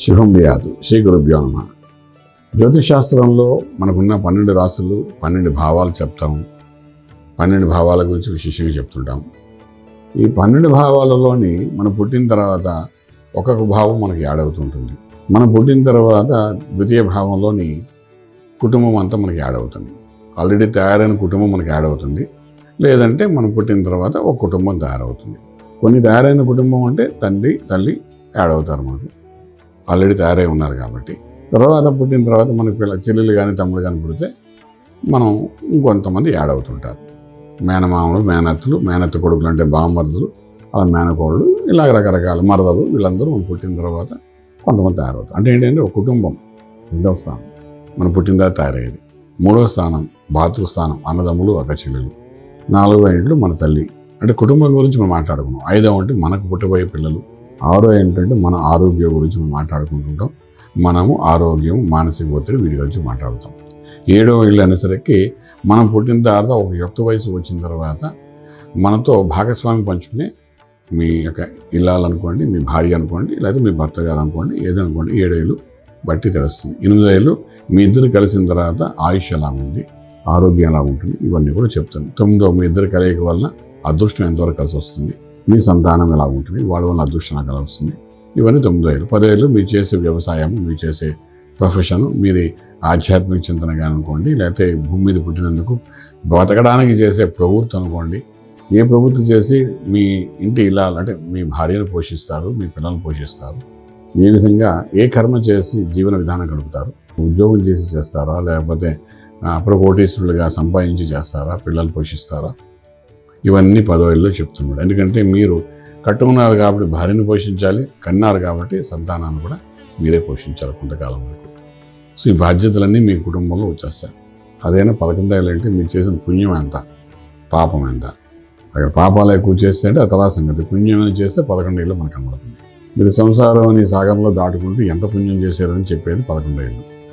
శుభం వ్యాధు శ్రీ గురుభ్యో నమః. జ్యోతిష్ శాస్త్రంలో మనకున్న 12 రాశులు 12 భావాలు చెప్తాము. 12 భావాల గురించి విశేషంగా చెప్తుంటాం. ఈ 12 భావాలలోని మనం పుట్టిన తర్వాత ఒక్కొక్క భావం మనకి యాడ్ అవుతుంటుంది. మనం పుట్టిన తర్వాత ద్వితీయ భావంలోని కుటుంబం అంతా మనకి యాడ్ అవుతుంది. ఆల్రెడీ తయారైన కుటుంబం మనకి యాడ్ అవుతుంది. లేదంటే మనం పుట్టిన తర్వాత ఒక కుటుంబం తయారవుతుంది. కొన్ని తయారైన కుటుంబం అంటే తండ్రి తల్లి యాడ్ అవుతారు. మనకు ఆల్రెడీ తయారై ఉన్నారు కాబట్టి తర్వాత పుట్టిన తర్వాత మనకి చెల్లెలు కానీ తమ్ముడు కానీ పుడితే మనం ఇంకొంతమంది యాడ్ అవుతుంటారు. మేనమామలు, మేనత్తలు, మేనత్త కొడుకులు అంటే బామ్మర్దులు, అలా మేనకోళ్ళు, ఇలా రకరకాల మరదలు, వీళ్ళందరూ మనం పుట్టిన తర్వాత కొంతమంది తయారవుతారు. అంటే ఏంటంటే ఒక కుటుంబం 2వ స్థానం మనం పుట్టిన తర్వాత తయారయ్యేది. 3వ స్థానం భాతృస్థానం, అన్నదమ్ములు, అక్క చెల్లెలు. 4వ ఇంట్లో మన తల్లి, అంటే కుటుంబం గురించి మనం మాట్లాడుకున్నాం. 5వ అంటే మనకు పుట్టబోయే పిల్లలు. 6వ ఏంటంటే మన ఆరోగ్యం గురించి మనం మాట్లాడుకుంటుంటాం. మనము ఆరోగ్యం, మానసిక ఒత్తిడి వీటి గురించి మాట్లాడుతాం. 7వ ఇల్లు అనేసరికి మనం పుట్టిన తర్వాత ఒక యుక్త వయసు వచ్చిన తర్వాత మనతో భాగస్వామి పంచుకునే మీ యొక్క ఇల్లాలనుకోండి, మీ భార్య అనుకోండి, లేకపోతే మీ భర్త గారు అనుకోండి, ఏదనుకోండి, 7వ ఇల్లు బట్టి తెలుస్తుంది. 8వ ఇల్లు మీ ఇద్దరు కలిసిన తర్వాత ఆయుష్ ఎలా ఉంది, ఆరోగ్యం ఎలా ఉంటుంది, ఇవన్నీ కూడా చెప్తాను. 9వ మీ ఇద్దరు కలయిక వల్ల అదృష్టం ఎంతవరకు కలిసి వస్తుంది, మీ సంతానం ఎలా ఉంటుంది, వాళ్ళ వల్ల అదృష్టం ఎలా వస్తుంది, ఇవన్నీ 9వ ఇల్లు. 10వ ఇల్లు మీరు చేసే వ్యవసాయం, మీరు చేసే ప్రొఫెషన్, మీది ఆధ్యాత్మిక చింతన కానీ అనుకోండి, లేకపోతే భూమి మీద పుట్టినందుకు బతకడానికి చేసే ప్రవృత్తి అనుకోండి. ఏ ప్రవృత్తి చేసి మీ ఇంటి ఇల్లాలంటే మీ భార్యను పోషిస్తారు, మీ పిల్లలను పోషిస్తారు, ఏ విధంగా ఏ కర్మ చేసి జీవన విధానం గడుపుతారు, ఉద్యోగం చేసి చేస్తారా, లేకపోతే అప్పుడు కోటీశ్వరులుగా సంపాదించి చేస్తారా, పిల్లలు పోషిస్తారా, ఇవన్నీ 10వ ఇల్లు చెప్తున్నాడు. ఎందుకంటే మీరు కట్టుకున్నారు కాబట్టి భార్యను పోషించాలి, కన్నారు కాబట్టి సంతానాన్ని కూడా మీరే పోషించాలి కొంతకాలం వరకు. సో ఈ బాధ్యతలన్నీ మీ కుటుంబంలో వచ్చేస్తాయి. అదైనా 11వ ఇల్లు అంటే మీరు చేసిన పుణ్యం ఎంత, పాపం ఎంత. అక్కడ పాపాలు ఎక్కువ చేస్తే అంటే ఆ తర్వాత సంగతి. పుణ్యం అని చేస్తే 11వ ఇల్లు మనకు కనబడుతుంది. మీరు సంసారం అని సాగరంలో దాటుకుంటూ ఎంత పుణ్యం చేశారని చెప్పేది 11వ ఇల్లు.